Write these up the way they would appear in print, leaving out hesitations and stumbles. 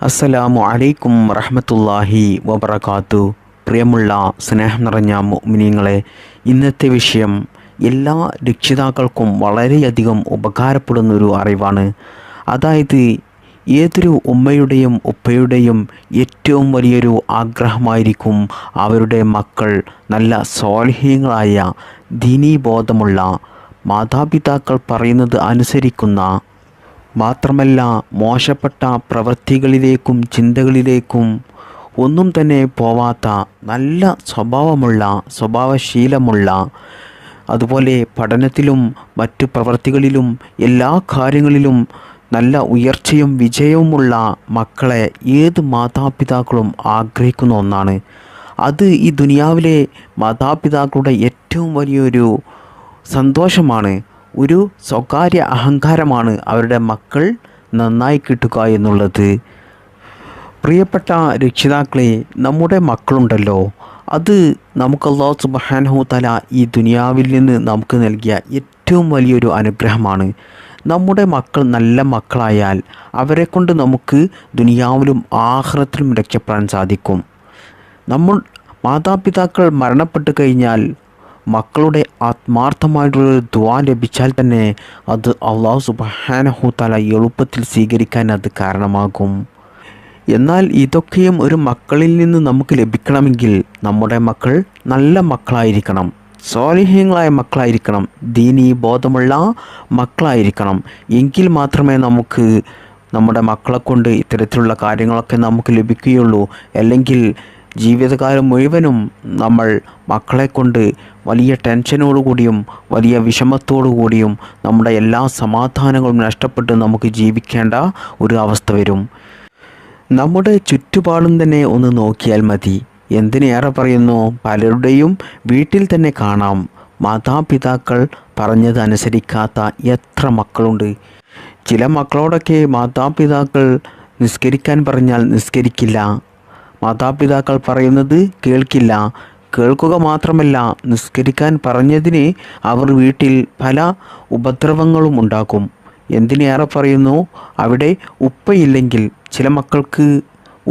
അസ്സലാമു അലൈക്കും റഹ്മത്തുള്ളാഹി വബറകാത്തു. പ്രിയമുള്ള സ്നേഹം നിറഞ്ഞ മുഅ്മിനീങ്ങളെ, ഇന്നത്തെ വിഷയം എല്ലാ രക്ഷിതാക്കൾക്കും വളരെയധികം ഉപകാരപ്പെടുന്നൊരു അറിവാണ്. അതായത് ഏതൊരു ഉമ്മയുടെയും ഉപ്പയുടെയും ഏറ്റവും വലിയൊരു ആഗ്രഹമായിരിക്കും അവരുടെ മക്കൾ നല്ല സ്വാലിഹീങ്ങളായ ദീനീബോധമുള്ള മാതാപിതാക്കൾ പറയുന്നത് അനുസരിക്കുന്ന, മാത്രമല്ല മോശപ്പെട്ട പ്രവൃത്തികളിലേക്കും ചിന്തകളിലേക്കും ഒന്നും തന്നെ പോവാത്ത നല്ല സ്വഭാവശീലമുള്ള, അതുപോലെ പഠനത്തിലും മറ്റു പ്രവൃത്തികളിലും എല്ലാ കാര്യങ്ങളിലും നല്ല ഉയർച്ചയും വിജയവുമുള്ള മക്കളെ ഏത് മാതാപിതാക്കളും ആഗ്രഹിക്കുന്ന ഒന്നാണ്. അത് ഈ ദുനിയാവിലെ മാതാപിതാക്കളുടെ ഏറ്റവും വലിയൊരു സന്തോഷമാണ്. ഒരു സ്വകാര്യ അഹങ്കാരമാണ് അവരുടെ മക്കൾ നന്നായി കിട്ടുക എന്നുള്ളത്. പ്രിയപ്പെട്ട രക്ഷിതാക്കളെ, നമ്മുടെ മക്കളുണ്ടല്ലോ, അത് നമുക്ക് അല്ലാഹു സുബ്ഹാനഹു തആല ഈ ദുനിയാവിൽ നിന്ന് നമുക്ക് നൽകിയ ഏറ്റവും വലിയൊരു അനുഗ്രഹമാണ്. നമ്മുടെ മക്കൾ നല്ല മക്കളായാൽ അവരെ കൊണ്ട് നമുക്ക് ദുനിയാവിലും ആഖിറത്തിലും രക്ഷപ്പെടാൻ സാധിക്കും. മാതാപിതാക്കൾ മരണപ്പെട്ടു കഴിഞ്ഞാൽ മക്കളുടെ ആത്മാർത്ഥമായിട്ടുള്ളൊരു ദുആ ലഭിച്ചാൽ തന്നെ അത് അല്ലാഹു സുബ്ഹാനഹു തആല എളുപ്പത്തിൽ സ്വീകരിക്കാൻ അത് കാരണമാകും. എന്നാൽ ഇതൊക്കെയും ഒരു മക്കളിൽ നിന്ന് നമുക്ക് ലഭിക്കണമെങ്കിൽ നമ്മുടെ മക്കൾ നല്ല മക്കളായിരിക്കണം, സ്വാലിഹീങ്ങളായ മക്കളായിരിക്കണം, ദീനീ ബോധമുള്ള മക്കളായിരിക്കണം. എങ്കിൽ മാത്രമേ നമുക്ക് നമ്മുടെ മക്കളെ കൊണ്ട് ഇത്തരത്തിലുള്ള കാര്യങ്ങളൊക്കെ നമുക്ക് ലഭിക്കുകയുള്ളൂ. അല്ലെങ്കിൽ ജീവിതകാലം മുഴുവനും നമ്മൾ മക്കളെ കൊണ്ട് വലിയ ടെൻഷനോടുകൂടിയും വലിയ വിഷമത്തോടു കൂടിയും നമ്മുടെ എല്ലാ സമാധാനങ്ങളും നഷ്ടപ്പെട്ട് നമുക്ക് ജീവിക്കേണ്ട ഒരു അവസ്ഥ വരും. നമ്മുടെ ചുറ്റുപാടും തന്നെ ഒന്ന് നോക്കിയാൽ മതി. എന്തിനേറെ പറയുന്നു, പലരുടെയും വീട്ടിൽ തന്നെ കാണാം മാതാപിതാക്കൾ പറഞ്ഞത് അനുസരിക്കാത്ത എത്ര മക്കളുണ്ട്. ചില മക്കളോടൊക്കെ മാതാപിതാക്കൾ നിസ്കരിക്കാൻ പറഞ്ഞാൽ നിസ്കരിക്കില്ല, മാതാപിതാക്കൾ പറയുന്നത് കേൾക്കില്ല. കേൾക്കുക മാത്രമല്ല, നിസ്കരിക്കാൻ പറഞ്ഞതിന് അവർ വീട്ടിൽ പല ഉപദ്രവങ്ങളും ഉണ്ടാക്കും. എന്തിനേറെ പറയുന്നു, അവിടെ ഉപ്പയില്ലെങ്കിൽ ചില മക്കൾക്ക്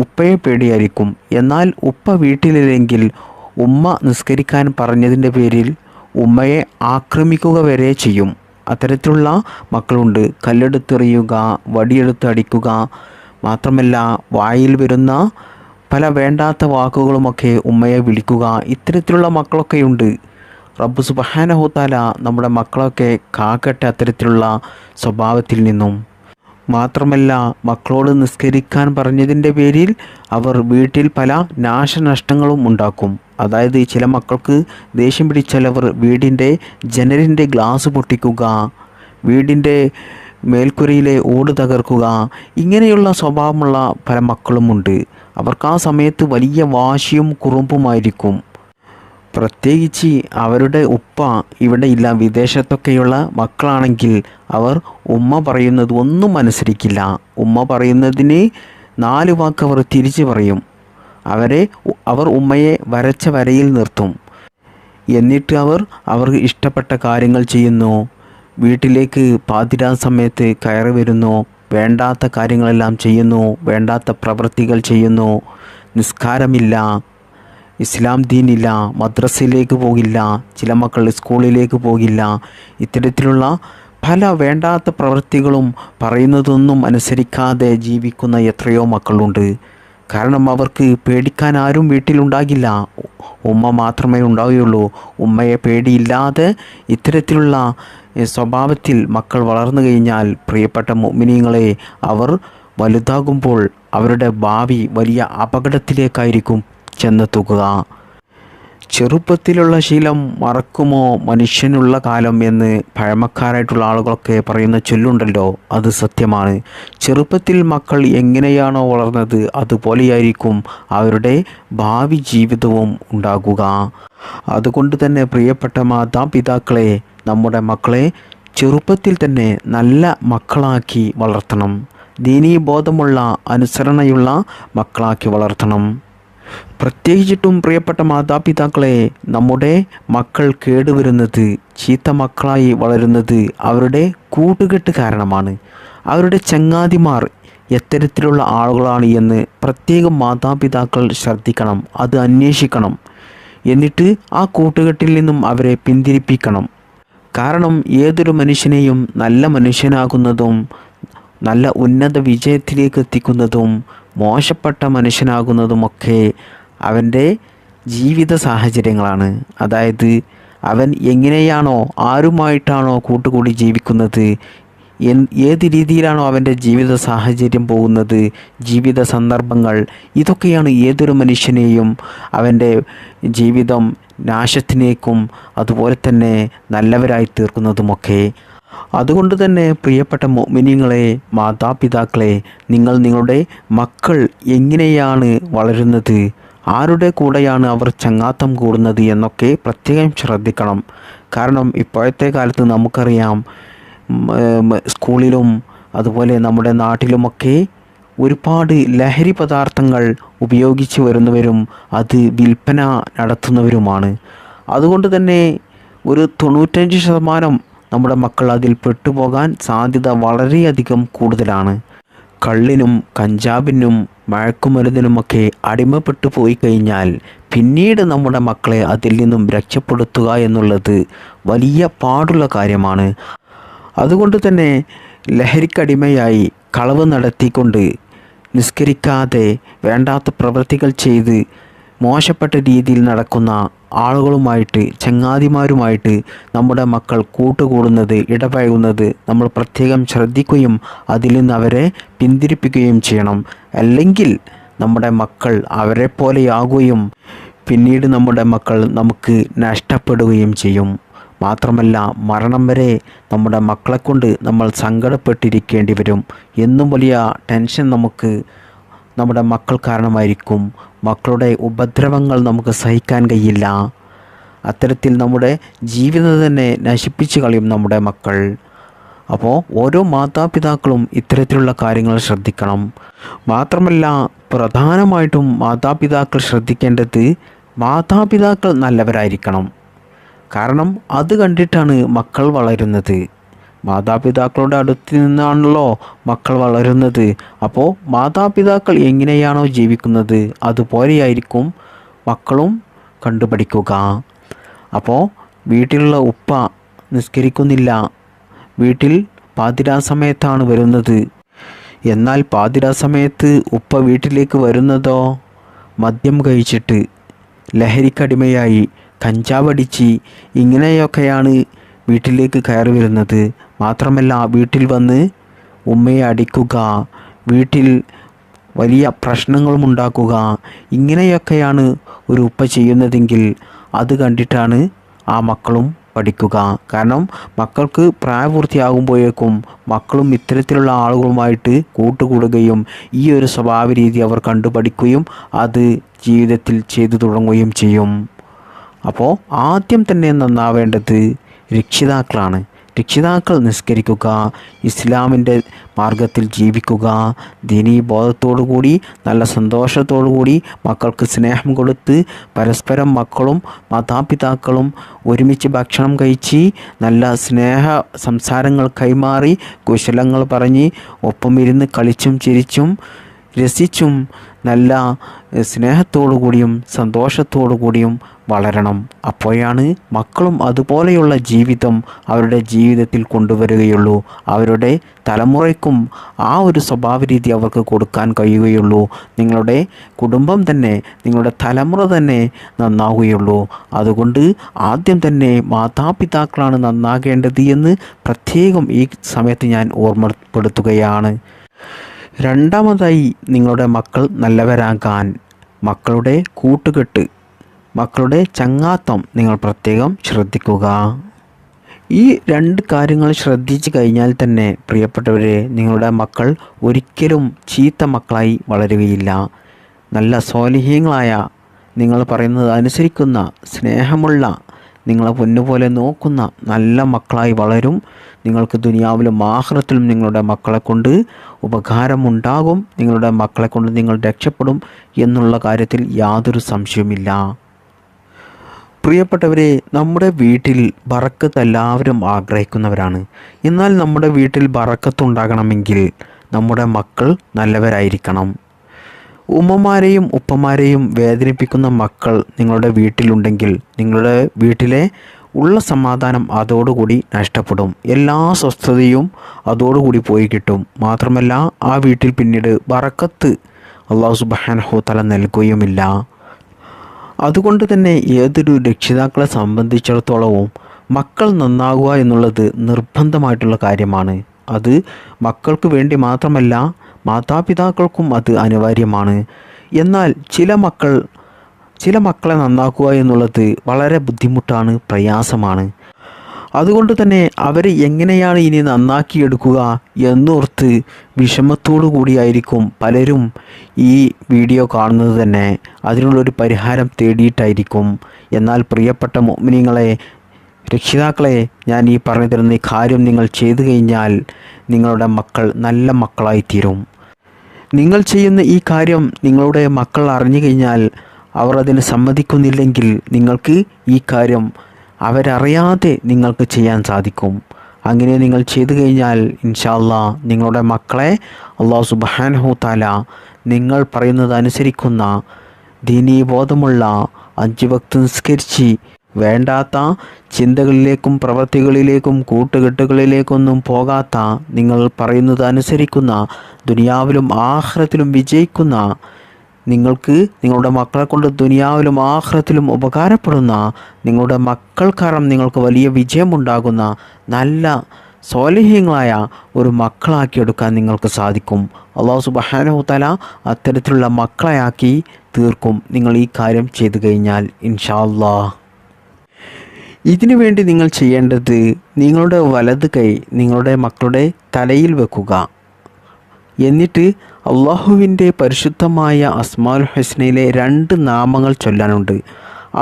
ഉപ്പയെ പേടിയായിരിക്കും. എന്നാൽ ഉപ്പ വീട്ടിലില്ലെങ്കിൽ ഉമ്മ നിസ്കരിക്കാൻ പറഞ്ഞതിൻ്റെ പേരിൽ ഉമ്മയെ ആക്രമിക്കുക വരെ ചെയ്യും. അത്തരത്തിലുള്ള മക്കളുണ്ട്. കല്ലെടുത്തെറിയുക, വടിയെടുത്ത് അടിക്കുക, മാത്രമല്ല വായിൽ വരുന്ന പല വേണ്ടാത്ത വാക്കുകളുമൊക്കെ ഉമ്മയെ വിളിക്കുക. ഇത്തരത്തിലുള്ള മക്കളൊക്കെയുണ്ട്. റബ്ബ് സുബ്ഹാനഹു തആല നമ്മുടെ മക്കളൊക്കെ കാക്കട്ടെ അത്തരത്തിലുള്ള സ്വഭാവത്തിൽ നിന്നും. മാത്രമല്ല, മക്കളോട് നിസ്കരിക്കാൻ പറഞ്ഞതിൻ്റെ പേരിൽ അവർ വീട്ടിൽ പല നാശനഷ്ടങ്ങളും ഉണ്ടാക്കും. അതായത് ചില മക്കൾക്ക് ദേഷ്യം പിടിച്ചാൽ അവർ വീടിൻ്റെ ജനലിൻ്റെ ഗ്ലാസ് പൊട്ടിക്കുക, വീടിൻ്റെ മേൽക്കുരയിലെ ഓട് തകർക്കുക, ഇങ്ങനെയുള്ള സ്വഭാവമുള്ള പല മക്കളുമുണ്ട്. അവർക്ക് ആ സമയത്ത് വലിയ വാശിയും കുറുമ്പുമായിരിക്കും. പ്രത്യേകിച്ച് അവരുടെ ഉപ്പ ഇവിടെ ഇല്ല, വിദേശത്തൊക്കെയുള്ള മക്കളാണെങ്കിൽ അവർ ഉമ്മ പറയുന്നത് ഒന്നും അനുസരിക്കില്ല. ഉമ്മ പറയുന്നതിന് 4 വാക്ക് അവർ തിരിച്ചു പറയും. അവർ ഉമ്മയെ വരച്ച വരയിൽ നിർത്തും. എന്നിട്ട് അവർക്ക് ഇഷ്ടപ്പെട്ട കാര്യങ്ങൾ ചെയ്യുന്നു. വീട്ടിലേക്ക് പാതിരാ സമയത്ത് കയറി വരുന്നു, വേണ്ടാത്ത കാര്യങ്ങളെല്ലാം ചെയ്യുന്നു, വേണ്ടാത്ത പ്രവൃത്തികൾ ചെയ്യുന്നു. നിസ്കാരമില്ല, ഇസ്ലാം ദീനില്ല, മദ്രസയിലേക്ക് പോകില്ല, ചില മക്കൾ സ്കൂളിലേക്ക് പോകില്ല. ഇത്തരത്തിലുള്ള പല വേണ്ടാത്ത പ്രവൃത്തികളും പറയുന്നതൊന്നും അനുസരിക്കാതെ ജീവിക്കുന്ന എത്രയോ മക്കളുണ്ട്. കാരണം അവർക്ക് പേടിക്കാൻ ആരും വീട്ടിലുണ്ടാകില്ല, ഉമ്മ മാത്രമേ ഉണ്ടാവുകയുള്ളൂ. ഉമ്മയെ പേടിയില്ലാതെ ഇത്തരത്തിലുള്ള സ്വഭാവത്തിൽ മക്കൾ വളർന്നു കഴിഞ്ഞാൽ, പ്രിയപ്പെട്ട മുഅ്മിനീങ്ങളെ, അവർ വലുതാകുമ്പോൾ അവരുടെ ഭാവി വലിയ അപകടത്തിലേക്കായിരിക്കും ചെന്നെത്തുക. ചെറുപ്പത്തിലുള്ള ശീലം മറക്കുമോ മനുഷ്യനുള്ള കാലം എന്ന് പഴമക്കാരായിട്ടുള്ള ആളുകളൊക്കെ പറയുന്ന ചൊല്ലുണ്ടല്ലോ, അത് സത്യമാണ്. ചെറുപ്പത്തിൽ മക്കൾ എങ്ങനെയാണോ വളർന്നത് അതുപോലെയായിരിക്കും അവരുടെ ഭാവി ജീവിതവും ഉണ്ടാകുക. അതുകൊണ്ട് തന്നെ പ്രിയപ്പെട്ട മാതാപിതാക്കളെ, നമ്മുടെ മക്കളെ ചെറുപ്പത്തിൽ തന്നെ നല്ല മക്കളാക്കി വളർത്തണം. ദീനീ ബോധമുള്ള അനുസരണയുള്ള മക്കളാക്കി വളർത്തണം. പ്രത്യേകിച്ചിട്ടും പ്രിയപ്പെട്ട മാതാപിതാക്കളെ, നമ്മുടെ മക്കൾ കേടുവരുന്നത്, ചീത്ത മക്കളായി വളരുന്നത് അവരുടെ കൂട്ടുകെട്ട് കാരണമാണ്. അവരുടെ ചങ്ങാതിമാർ എത്തരത്തിലുള്ള ആളുകളാണ് എന്ന് പ്രത്യേകം മാതാപിതാക്കൾ ശ്രദ്ധിക്കണം, അത് അന്വേഷിക്കണം. എന്നിട്ട് ആ കൂട്ടുകെട്ടിൽ നിന്നും അവരെ പിന്തിരിപ്പിക്കണം. കാരണം ഏതൊരു മനുഷ്യനെയും നല്ല മനുഷ്യനാകുന്നതും നല്ല ഉന്നത വിജയത്തിലേക്ക് എത്തിക്കുന്നതും മോശപ്പെട്ട മനുഷ്യനാകുന്നതുമൊക്കെ അവൻ്റെ ജീവിത സാഹചര്യങ്ങളാണ്. അതായത് അവൻ എങ്ങനെയാണോ ആരുമായിട്ടാണോ കൂട്ടുകൂടി ജീവിക്കുന്നത്, ഏത് രീതിയിലാണോ അവൻ്റെ ജീവിത സാഹചര്യം പോകുന്നത്, ജീവിത സന്ദർഭങ്ങൾ, ഇതൊക്കെയാണ് ഏതൊരു മനുഷ്യനെയും അവൻ്റെ ജീവിതം നാശത്തിലേക്കും അതുപോലെ തന്നെ നല്ലവരായി തീർക്കുന്നതുമൊക്കെ. അതുകൊണ്ട് തന്നെ പ്രിയപ്പെട്ട മുഅ്മിനീങ്ങളെ, മാതാപിതാക്കളെ, നിങ്ങൾ നിങ്ങളുടെ മക്കൾ എങ്ങനെയാണ് വളരുന്നത്, ആരുടെ കൂടെയാണ് അവർ ചങ്ങാത്തം കൂടുന്നത് എന്നൊക്കെ പ്രത്യേകം ശ്രദ്ധിക്കണം. കാരണം ഇപ്പോഴത്തെ കാലത്ത് നമുക്കറിയാം, സ്കൂളിലും അതുപോലെ നമ്മുടെ നാട്ടിലുമൊക്കെ ഒരുപാട് ലഹരി പദാർത്ഥങ്ങൾ ഉപയോഗിച്ച് വരുന്നവരും അത് വിൽപ്പന നടത്തുന്നവരുമാണ്. അതുകൊണ്ട് തന്നെ ഒരു 95% നമ്മുടെ മക്കൾ അതിൽ പെട്ടുപോകാൻ സാധ്യത വളരെയധികം കൂടുതലാണ്. കള്ളിനും കഞ്ചാവിനും മയക്കുമരുന്നിനുമൊക്കെ അടിമപ്പെട്ടു പോയി കഴിഞ്ഞാൽ പിന്നീട് നമ്മുടെ മക്കളെ അതിൽ നിന്നും രക്ഷപ്പെടുത്തുക എന്നുള്ളത് വലിയ പാടുള്ള കാര്യമാണ്. അതുകൊണ്ട് തന്നെ ലഹരിക്കടിമയായി കളവ് നടത്തിക്കൊണ്ട് നിസ്കരിക്കാതെ വേണ്ടാത്ത പ്രവൃത്തികൾ ചെയ്ത് മോശപ്പെട്ട രീതിയിൽ നടക്കുന്ന ആളുകളുമായിട്ട്, ചങ്ങാതിമാരുമായിട്ട് നമ്മുടെ മക്കൾ കൂട്ടുകൂടുന്നത്, ഇടപഴകുന്നത് നമ്മൾ പ്രത്യേകം ശ്രദ്ധിക്കുകയും അതിൽ നിന്ന് അവരെ പിന്തിരിപ്പിക്കുകയും ചെയ്യണം. അല്ലെങ്കിൽ നമ്മുടെ മക്കൾ അവരെ പോലെയാകുകയും പിന്നീട് നമ്മുടെ മക്കൾ നമുക്ക് നഷ്ടപ്പെടുകയും ചെയ്യും. മാത്രമല്ല മരണം വരെ നമ്മുടെ മക്കളെക്കൊണ്ട് നമ്മൾ സങ്കടപ്പെട്ടിരിക്കേണ്ടി വരും. എന്നും വലിയ ടെൻഷൻ നമുക്ക് നമ്മുടെ മക്കൾ കാരണമായിരിക്കും. മക്കളുടെ ഉപദ്രവങ്ങൾ നമുക്ക് സഹിക്കാൻ കഴിയില്ല. അത്തരത്തിൽ നമ്മുടെ ജീവിതം തന്നെ നശിപ്പിച്ച് കളയും നമ്മുടെ മക്കൾ. അപ്പോൾ ഓരോ മാതാപിതാക്കളും ഇത്തരത്തിലുള്ള കാര്യങ്ങൾ ശ്രദ്ധിക്കണം. മാത്രമല്ല പ്രധാനമായിട്ടും മാതാപിതാക്കൾ ശ്രദ്ധിക്കേണ്ടത്, മാതാപിതാക്കൾ നല്ലവരായിരിക്കണം. കാരണം അത് കണ്ടിട്ടാണ് മക്കൾ വളരുന്നത്. മാതാപിതാക്കളുടെ അടുത്ത് നിന്നാണല്ലോ മക്കൾ വളരുന്നത്. അപ്പോൾ മാതാപിതാക്കൾ എങ്ങനെയാണോ ജീവിക്കുന്നത് അതുപോലെയായിരിക്കും മക്കളും കണ്ടുപഠിക്കുക. അപ്പോൾ വീട്ടിലുള്ള ഉപ്പ നിസ്കരിക്കുന്നില്ല, വീട്ടിൽ പാതിരാ സമയത്താണ് വരുന്നത്. എന്നാൽ പാതിരാ സമയത്ത് ഉപ്പ വീട്ടിലേക്ക് വരുന്നതോ മദ്യം കഴിച്ചിട്ട്, ലഹരിക്കടിമയായി, കഞ്ചാവടിച്ച്, ഇങ്ങനെയൊക്കെയാണ് വീട്ടിലേക്ക് കയറി വരുന്നത്. മാത്രമല്ല വീട്ടിൽ വന്ന് ഉമ്മയെ അടിക്കുക, വീട്ടിൽ വലിയ പ്രശ്നങ്ങളും ഉണ്ടാക്കുക, ഇങ്ങനെയൊക്കെയാണ് ഒരു ഉപ്പ ചെയ്യുന്നതെങ്കിൽ അത് കണ്ടിട്ടാണ് ആ മക്കളും പഠിക്കുക. കാരണം മക്കൾക്ക് പ്രായപൂർത്തിയാകുമ്പോഴേക്കും മക്കളും ഇത്തരത്തിലുള്ള ആളുകളുമായിട്ട് കൂട്ടുകൂടുകയും ഈ ഒരു സ്വഭാവ രീതി അവർ കണ്ടുപഠിക്കുകയും അത് ജീവിതത്തിൽ ചെയ്തു തുടങ്ങുകയും ചെയ്യും. അപ്പോൾ ആദ്യം തന്നെ നന്നാവേണ്ടത് രക്ഷിതാക്കളാണ്. രക്ഷിതാക്കൾ നിസ്കരിക്കുക, ഇസ്ലാമിൻ്റെ മാർഗത്തിൽ ജീവിക്കുക, ദീനീ ബോധത്തോടു കൂടി നല്ല സന്തോഷത്തോടു കൂടി മക്കൾക്ക് സ്നേഹം കൊടുത്ത് പരസ്പരം മക്കളും മാതാപിതാക്കളും ഒരുമിച്ച് ഭക്ഷണം കഴിച്ച് നല്ല സ്നേഹ സംസാരങ്ങൾ കൈമാറി കുശലങ്ങൾ പറഞ്ഞ് ഒപ്പം ഇരുന്ന് കളിച്ചും ചിരിച്ചും രസിച്ചും നല്ല സ്നേഹത്തോടു കൂടിയും സന്തോഷത്തോടു കൂടിയും വളരണം. അപ്പോഴാണ് മക്കളും അതുപോലെയുള്ള ജീവിതം അവരുടെ ജീവിതത്തിൽ കൊണ്ടുവരികയുള്ളൂ. അവരുടെ തലമുറയ്ക്കും ആ ഒരു സ്വഭാവ രീതി അവർക്ക് കൊടുക്കാൻ കഴിയുകയുള്ളൂ. നിങ്ങളുടെ കുടുംബം തന്നെ, നിങ്ങളുടെ തലമുറ തന്നെ നന്നാവുകയുള്ളൂ. അതുകൊണ്ട് ആദ്യം തന്നെ മാതാപിതാക്കളാണ് നന്നാകേണ്ടത് എന്ന് പ്രത്യേകം ഈ സമയത്ത് ഞാൻ ഓർമ്മപ്പെടുത്തുകയാണ്. രണ്ടാമതായി, നിങ്ങളുടെ മക്കൾ നല്ലവരാകാൻ മക്കളുടെ കൂട്ടുകെട്ട്, മക്കളുടെ ചങ്ങാത്തം നിങ്ങൾ പ്രത്യേകം ശ്രദ്ധിക്കുക. ഈ രണ്ട് കാര്യങ്ങൾ ശ്രദ്ധിച്ചു കഴിഞ്ഞാൽ തന്നെ പ്രിയപ്പെട്ടവരെ, നിങ്ങളുടെ മക്കൾ ഒരിക്കലും ചീത്ത മക്കളായി വളരുകയില്ല. നല്ല സ്വാലിഹീങ്ങളായ, നിങ്ങൾ പറയുന്നത് അനുസരിക്കുന്ന, സ്നേഹമുള്ള, നിങ്ങളെ പൊന്നുപോലെ നോക്കുന്ന നല്ല മക്കളായി വളരും. നിങ്ങൾക്ക് ദുനിയാവിലും ആഖിറത്തിലും നിങ്ങളുടെ മക്കളെ കൊണ്ട് ഉപകാരമുണ്ടാകും. നിങ്ങളുടെ മക്കളെ കൊണ്ട് നിങ്ങൾ രക്ഷപ്പെടും എന്നുള്ള കാര്യത്തിൽ യാതൊരു സംശയവുമില്ല. പ്രിയപ്പെട്ടവരെ, നമ്മുടെ വീട്ടിൽ ബറക്കത്ത് എല്ലാവരും ആഗ്രഹിക്കുന്നവരാണ്. എന്നാൽ നമ്മുടെ വീട്ടിൽ ബറക്കത്ത് ഉണ്ടാകണമെങ്കിൽ നമ്മുടെ മക്കൾ നല്ലവരായിരിക്കണം. ഉമ്മമാരെയും ഉപ്പമാരെയും വേദനിപ്പിക്കുന്ന മക്കൾ നിങ്ങളുടെ വീട്ടിലുണ്ടെങ്കിൽ നിങ്ങളുടെ വീട്ടിലെ ഉള്ള സമാധാനം അതോടുകൂടി നഷ്ടപ്പെടും. എല്ലാ സ്വസ്ഥതയും അതോടുകൂടി പോയി കിട്ടും. മാത്രമല്ല ആ വീട്ടിൽ പിന്നീട് ബറക്കത്ത് അല്ലാഹു സുബ്ഹാനഹു തആല നൽകുകയുമില്ല. അതുകൊണ്ട് തന്നെ ഏതൊരു രക്ഷിതാക്കളെ സംബന്ധിച്ചിടത്തോളവും മക്കൾ നന്നാകുക എന്നുള്ളത് നിർബന്ധമായിട്ടുള്ള കാര്യമാണ്. അത് മക്കൾക്ക് വേണ്ടി മാത്രമല്ല, മാതാപിതാക്കൾക്കും അത് അനിവാര്യമാണ്. എന്നാൽ ചില മക്കളെ നന്നാക്കുക എന്നുള്ളത് വളരെ ബുദ്ധിമുട്ടാണ്, പ്രയാസമാണ്. അതുകൊണ്ട് തന്നെ അവരെ എങ്ങനെയാണ് ഇനി നന്നാക്കിയെടുക്കുക എന്നോർത്ത് വിഷമത്തോടു കൂടിയായിരിക്കും പലരും ഈ വീഡിയോ കാണുന്നത് തന്നെ. അതിനുള്ളൊരു പരിഹാരം തേടിയിട്ടായിരിക്കും. എന്നാൽ പ്രിയപ്പെട്ട മുഅ്മിനീങ്ങളെ, രക്ഷിതാക്കളെ, ഞാൻ ഈ പറഞ്ഞു തരുന്ന ഈ കാര്യം നിങ്ങൾ ചെയ്തു കഴിഞ്ഞാൽ നിങ്ങളുടെ മക്കൾ നല്ല മക്കളായിത്തീരും. നിങ്ങൾ ചെയ്യുന്ന ഈ കാര്യം നിങ്ങളുടെ മക്കൾ അറിഞ്ഞു കഴിഞ്ഞാൽ അവർ അതിന് സമ്മതിക്കുന്നില്ലെങ്കിൽ നിങ്ങൾക്ക് ഈ കാര്യം അവരറിയാതെ നിങ്ങൾക്ക് ചെയ്യാൻ സാധിക്കും. അങ്ങനെ നിങ്ങൾ ചെയ്തു കഴിഞ്ഞാൽ ഇൻഷാ അല്ലാഹ് നിങ്ങളുടെ മക്കളെ അല്ലാഹു സുബ്ഹാനഹു തആല നിങ്ങൾ പറയുന്നത് അനുസരിക്കുന്ന ദീനീ ബോധമുള്ള 5 വക്ത് നിസ്കരിച്ച് വേണ്ടാത്ത ചിന്തകളിലേക്കും പ്രവൃത്തികളിലേക്കും കൂട്ടുകെട്ടുകളിലേക്കൊന്നും പോകാത്ത, നിങ്ങൾ പറയുന്നത് അനുസരിക്കുന്ന, ദുനിയാവിലും ആഖിറത്തിലും വിജയിക്കുന്ന, നിങ്ങൾക്ക് നിങ്ങളുടെ മക്കളെ കൊണ്ട് ദുനിയാവിലും ആഖിറത്തിലും ഉപകാരപ്പെടുന്ന, നിങ്ങളുടെ മക്കൾ കാരണം നിങ്ങൾക്ക് വലിയ വിജയമുണ്ടാകുന്ന നല്ല സ്വാലിഹീങ്ങളായ ഒരു മക്കളാക്കിയെടുക്കാൻ നിങ്ങൾക്ക് സാധിക്കും. അല്ലാഹു സുബ്ഹാനഹു തആല അത്തരത്തിലുള്ള മക്കളെയാക്കി തീർക്കും നിങ്ങൾ ഈ കാര്യം ചെയ്തു കഴിഞ്ഞാൽ ഇൻഷാ അല്ലാഹ്. ഇതിനു വേണ്ടി നിങ്ങൾ ചെയ്യേണ്ടത്, നിങ്ങളുടെ വലത് കൈ നിങ്ങളുടെ മക്കളുടെ തലയിൽ വെക്കുക. എന്നിട്ട് അള്ളാഹുവിൻ്റെ പരിശുദ്ധമായ അസ്മാഉൽ ഹുസ്നയിലെ 2 നാമങ്ങൾ ചൊല്ലാനുണ്ട്.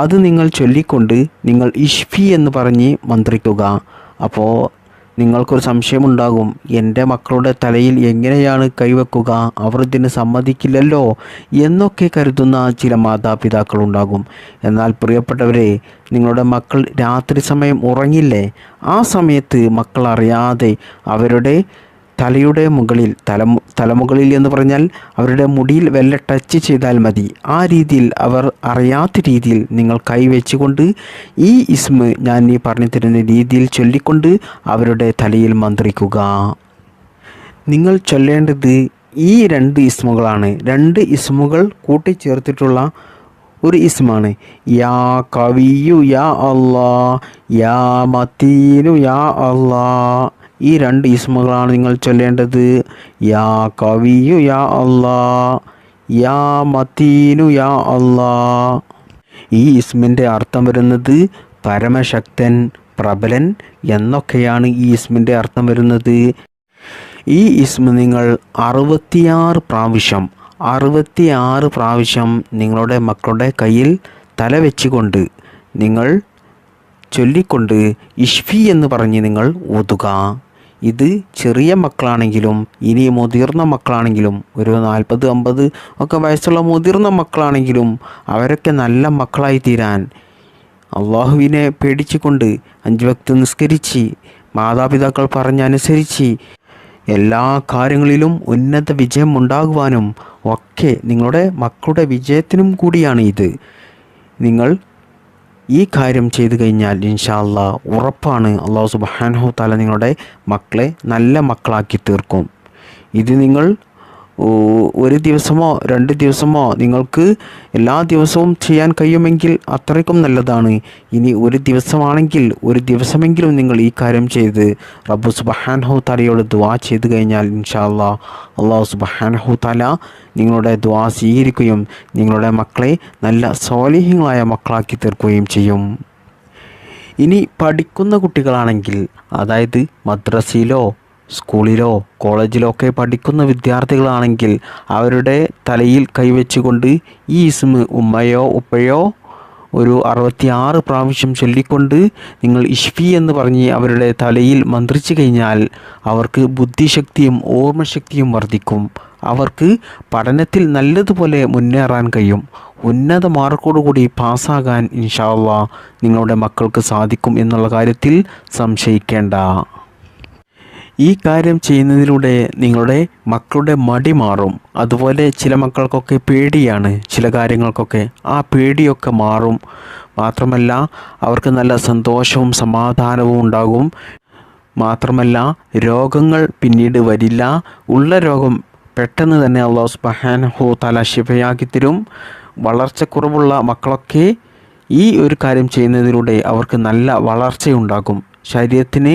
അത് നിങ്ങൾ ചൊല്ലിക്കൊണ്ട് നിങ്ങൾ ഇഷ്ഫി എന്ന് പറഞ്ഞ് മന്ത്രിക്കുക. അപ്പോൾ നിങ്ങൾക്കൊരു സംശയമുണ്ടാകും, എൻ്റെ മക്കളുടെ തലയിൽ എങ്ങനെയാണ് കൈവെക്കുക, അവർ ഇതിന് സമ്മതിക്കില്ലല്ലോ എന്നൊക്കെ കരുതുന്ന ചില മാതാപിതാക്കളുണ്ടാകും. എന്നാൽ പ്രിയപ്പെട്ടവരെ, നിങ്ങളുടെ മക്കൾ രാത്രി സമയം ഉറങ്ങില്ലേ, ആ സമയത്ത് മക്കൾ അറിയാതെ അവരുടെ തലയുടെ മുകളിൽ, തലമുകളിൽ എന്ന് പറഞ്ഞാൽ അവരുടെ മുടിയിൽ വല്ല ടച്ച് ചെയ്താൽ മതി. ആ രീതിയിൽ അവർ അറിയാത്ത രീതിയിൽ നിങ്ങൾ കൈവച്ചുകൊണ്ട് ഈ ഇസ്മ ഞാൻ ഈ പറഞ്ഞു തരുന്ന രീതിയിൽ ചൊല്ലിക്കൊണ്ട് അവരുടെ തലയിൽ മന്ത്രിക്കുക. നിങ്ങൾ ചൊല്ലേണ്ടത് ഈ 2 ഇസ്മുകളാണ്. 2 ഇസ്മുകൾ കൂട്ടിച്ചേർത്തിട്ടുള്ള ഒരു ഇസ്മാണ്. യാ കവിയു യാ അല്ലാ, യാ മതീനു യാ അല്ലാ. ഈ 2 ഇസ്മുകളാണ് നിങ്ങൾ ചൊല്ലേണ്ടത്. യാ കവിയു യാ അല്ലാ, യാ മതീനു യാ അല്ലാ. ഈ ഇസ്മിൻ്റെ അർത്ഥം വരുന്നത് പരമശക്തൻ, പ്രബലൻ എന്നൊക്കെയാണ് ഈ ഇസ്മിൻ്റെ അർത്ഥം വരുന്നത്. ഈ ഇസ്മ നിങ്ങൾ 66 പ്രാവശ്യം നിങ്ങളുടെ മക്കളുടെ കയ്യിൽ തല വെച്ചുകൊണ്ട് നിങ്ങൾ ചൊല്ലിക്കൊണ്ട് ഇഷ്ഫി എന്ന് പറഞ്ഞ് നിങ്ങൾ ഓതുക. ഇത് ചെറിയ മക്കളാണെങ്കിലും ഇനി മുതിർന്ന മക്കളാണെങ്കിലും ഒരു 40-50 ഒക്കെ വയസ്സുള്ള മുതിർന്ന മക്കളാണെങ്കിലും അവരൊക്കെ നല്ല മക്കളായി തീരാൻ അള്ളാഹുവിനെ പേടിച്ചുകൊണ്ട് 5 വക്ത് നിസ്കരിച്ച് മാതാപിതാക്കൾ പറഞ്ഞനുസരിച്ച് എല്ലാ കാര്യങ്ങളിലും ഉന്നത വിജയം ഉണ്ടാകുവാനും ഒക്കെ നിങ്ങളുടെ മക്കളുടെ വിജയത്തിനും കൂടിയാണ് ഇത്. നിങ്ങൾ ഈ കാര്യം ചെയ്തു കഴിഞ്ഞാൽ ഇൻഷാ അല്ലാഹ് ഉറപ്പാണ് അല്ലാഹു സുബ്ഹാനഹു തആല നിങ്ങളുടെ മക്കളെ നല്ല മക്കളാക്കി തീർക്കും. ഇത് നിങ്ങൾ ഒരു ദിവസമോ 2 ദിവസമോ നിങ്ങൾക്ക് എല്ലാ ദിവസവും ചെയ്യാൻ കഴിയുമെങ്കിൽ അത്രയ്ക്കും നല്ലതാണ്. ഇനി ഒരു ദിവസമാണെങ്കിൽ ഒരു ദിവസമെങ്കിലും നിങ്ങൾ ഈ കാര്യം ചെയ്ത് റബ്ബ് സുബ്ഹാനഹു തആലയോട് ദുആ ചെയ്തു കഴിഞ്ഞാൽ ഇൻഷാ അല്ലാഹ് അല്ലാഹു സുബ്ഹാനഹു തആല നിങ്ങളുടെ ദുആ സ്വീകരിക്കുകയും നിങ്ങളുടെ മക്കളെ നല്ല സ്വാലിഹീങ്ങളായ മക്കളാക്കി തീർക്കുകയും ചെയ്യും. ഇനി പഠിക്കുന്ന കുട്ടികളാണെങ്കിൽ, അതായത് മദ്രസയിലോ സ്കൂളിലോ കോളേജിലോ ഒക്കെ പഠിക്കുന്ന വിദ്യാർത്ഥികളാണെങ്കിൽ അവരുടെ തലയിൽ കൈവച്ചുകൊണ്ട് ഈ ഇസ്മ ഉമ്മയോ ഉപ്പയോ ഒരു 66 പ്രാവശ്യം ചൊല്ലിക്കൊണ്ട് നിങ്ങൾ ഇഷ്ഫി എന്ന് പറഞ്ഞ് അവരുടെ തലയിൽ മന്ത്രിച്ചു കഴിഞ്ഞാൽ അവർക്ക് ബുദ്ധിശക്തിയും ഓർമ്മശക്തിയും വർദ്ധിക്കും. അവർക്ക് പഠനത്തിൽ നല്ലതുപോലെ മുന്നേറാൻ കഴിയും. ഉന്നത മാർക്കോടുകൂടി പാസ്സാകാൻ ഇൻഷാ അല്ലാഹ് നിങ്ങളുടെ മക്കൾക്ക് സാധിക്കും എന്നുള്ള കാര്യത്തിൽ സംശയിക്കേണ്ട. ഈ കാര്യം ചെയ്യുന്നതിലൂടെ നിങ്ങളുടെ മക്കളുടെ മടി മാറും. അതുപോലെ ചില മക്കൾക്കൊക്കെ പേടിയാണ് ചില കാര്യങ്ങൾക്കൊക്കെ, ആ പേടിയൊക്കെ മാറും. മാത്രമല്ല അവർക്ക് നല്ല സന്തോഷവും സമാധാനവും ഉണ്ടാകും. മാത്രമല്ല രോഗങ്ങൾ പിന്നീട് വരില്ല. ഉള്ള രോഗം പെട്ടെന്ന് തന്നെ അല്ലാഹു സുബ്ഹാനഹു തആല ശിഫയാക്കി തരും. വളർച്ചക്കുറവുള്ള മക്കളൊക്കെ ഈ ഒരു കാര്യം ചെയ്യുന്നതിലൂടെ അവർക്ക് നല്ല വളർച്ചയുണ്ടാകും. ശരീരത്തിന്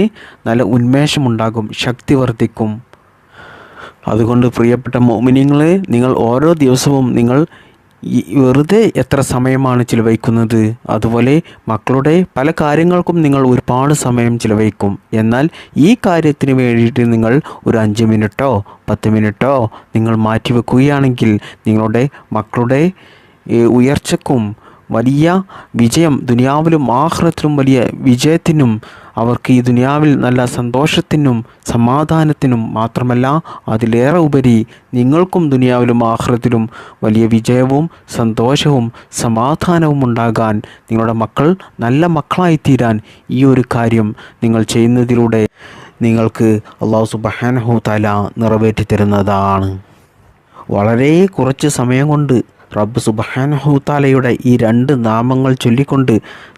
നല്ല ഉന്മേഷമുണ്ടാകും, ശക്തി വർദ്ധിക്കും. അതുകൊണ്ട് പ്രിയപ്പെട്ട മുഅ്മിനീങ്ങളെ, നിങ്ങൾ ഓരോ ദിവസവും നിങ്ങൾ വെറുതെ എത്ര സമയമാണ് ചിലവഴിക്കുന്നത്, അതുപോലെ മക്കളുടെ പല കാര്യങ്ങൾക്കും നിങ്ങൾ ഒരുപാട് സമയം ചിലവഴിക്കും. എന്നാൽ ഈ കാര്യത്തിന് വേണ്ടിയിട്ട് നിങ്ങൾ ഒരു 5 മിനിറ്റോ 10 മിനിറ്റോ നിങ്ങൾ മാറ്റിവെക്കുകയാണെങ്കിൽ നിങ്ങളുടെ മക്കളുടെ ഉയർച്ചക്കും വലിയ വിജയം, ദുനിയാവിലും ആഖിറത്തിലും വലിയ വിജയത്തിനും, അവർക്ക് ഈ ദുനിയാവിൽ നല്ല സന്തോഷത്തിനും സമാധാനത്തിനും, മാത്രമല്ല അതിലേറെ ഉപരി നിങ്ങൾക്കും ദുനിയാവിലും ആഖിറത്തിലും വലിയ വിജയവും സന്തോഷവും സമാധാനവും ഉണ്ടാകാൻ, നിങ്ങളുടെ മക്കൾ നല്ല മക്കളായിത്തീരാൻ ഈ ഒരു കാര്യം നിങ്ങൾ ചെയ്യുന്നതിലൂടെ നിങ്ങൾക്ക് അല്ലാഹു സുബ്ഹാനഹു തആല നിറവേറ്റി തരുന്നതാണ്. വളരെ കുറച്ച് സമയം കൊണ്ട് റബ്ബ് സുബ്ഹാനഹു തആലയുടെ ഈ 2 നാമങ്ങൾ ചൊല്ലിക്കൊണ്ട്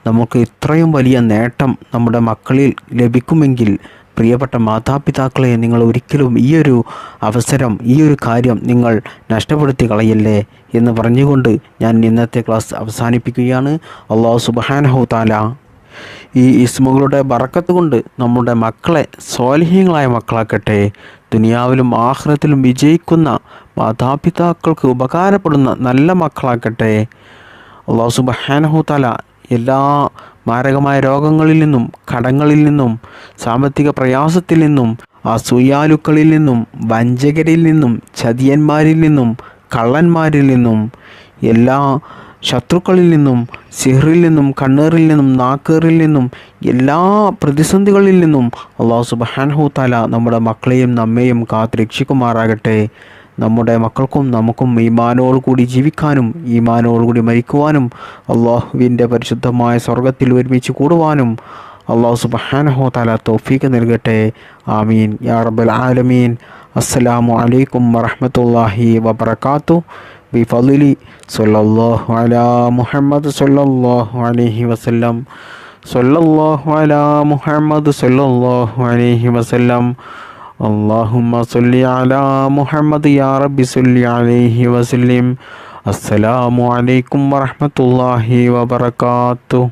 നമുക്ക് ഇത്രയും വലിയ നേട്ടം നമ്മുടെ മക്കളിൽ ലഭിക്കുമെങ്കിൽ, പ്രിയപ്പെട്ട മാതാപിതാക്കളെ, നിങ്ങൾ ഒരിക്കലും ഈ ഒരു അവസരം, ഈ ഒരു കാര്യം നിങ്ങൾ നഷ്ടപ്പെടുത്തി കളയല്ലേ എന്ന് പറഞ്ഞുകൊണ്ട് ഞാൻ ഇന്നത്തെ ക്ലാസ് അവസാനിപ്പിക്കുകയാണ്. അല്ലാഹു സുബ്ഹാനഹു തആല ഈ ഇസ്മുകളുടെ ബറക്കത്ത് കൊണ്ട് നമ്മുടെ മക്കളെ സ്വാലിഹീങ്ങളായ മക്കളാക്കട്ടെ. ദുനിയാവിലും ആഖിറത്തിലും വിജയിക്കുന്ന, മാതാപിതാക്കൾക്ക് ഉപകാരപ്പെടുന്ന നല്ല മക്കളാക്കട്ടെ. അല്ലാഹു സുബ്ഹാനഹു തആല എല്ലാ മാരകമായ രോഗങ്ങളിൽ നിന്നും, കടങ്ങളിൽ നിന്നും, സാമ്പത്തിക പ്രയാസത്തിൽ നിന്നും, അസൂയാലുക്കളിൽ നിന്നും, വഞ്ചകരിൽ നിന്നും, ചതിയന്മാരിൽ നിന്നും, കള്ളന്മാരിൽ നിന്നും, എല്ലാ ശത്രുക്കളിൽ നിന്നും, സിഹ്റിൽ നിന്നും, കണ്ണേറിൽ നിന്നും, നാക്കേറിൽ നിന്നും, എല്ലാ പ്രതിസന്ധികളിൽ നിന്നും അല്ലാഹു സുബ്ഹാനഹു തആല നമ്മുടെ മക്കളെയും നമ്മെയും കാത്ത് രക്ഷിക്കുമാറാകട്ടെ. നമ്മുടെ മക്കൾക്കും നമുക്കും ഈമാനോടുകൂടി ജീവിക്കാനും ഈമാനോടുകൂടി മരിക്കുവാനും അല്ലാഹുവിൻ്റെ പരിശുദ്ധമായ സ്വർഗത്തിൽ ഒരുമിച്ച് കൂടുവാനും അല്ലാഹു സുബ്ഹാനഹു തആല തൗഫീഖ് നൽകട്ടെ. ആമീൻ യാ റബ്ബൽ ആലമീൻ. അസ്സലാമു അലൈക്കും വറഹ്മത്തുള്ളാഹി വബറകാതുഹു. ബിഫളിലി സ്വല്ലല്ലാഹു അലാ മുഹമ്മദ് സ്വല്ലല്ലാഹു അലൈഹി വസല്ലം. സ്വല്ലല്ലാഹു അലാ മുഹമ്മദ് സ്വല്ലല്ലാഹു അലൈഹി വസല്ലം. അല്ലാഹുമ്മ സ്വല്ലി അലാ മുഹമ്മദ് യാ റബ്ബി സ്വല്ലി അലൈഹി വസല്ലം. അസ്സലാമു അലൈക്കും വറഹ്മത്തുള്ളാഹി വബറകാതുഹു.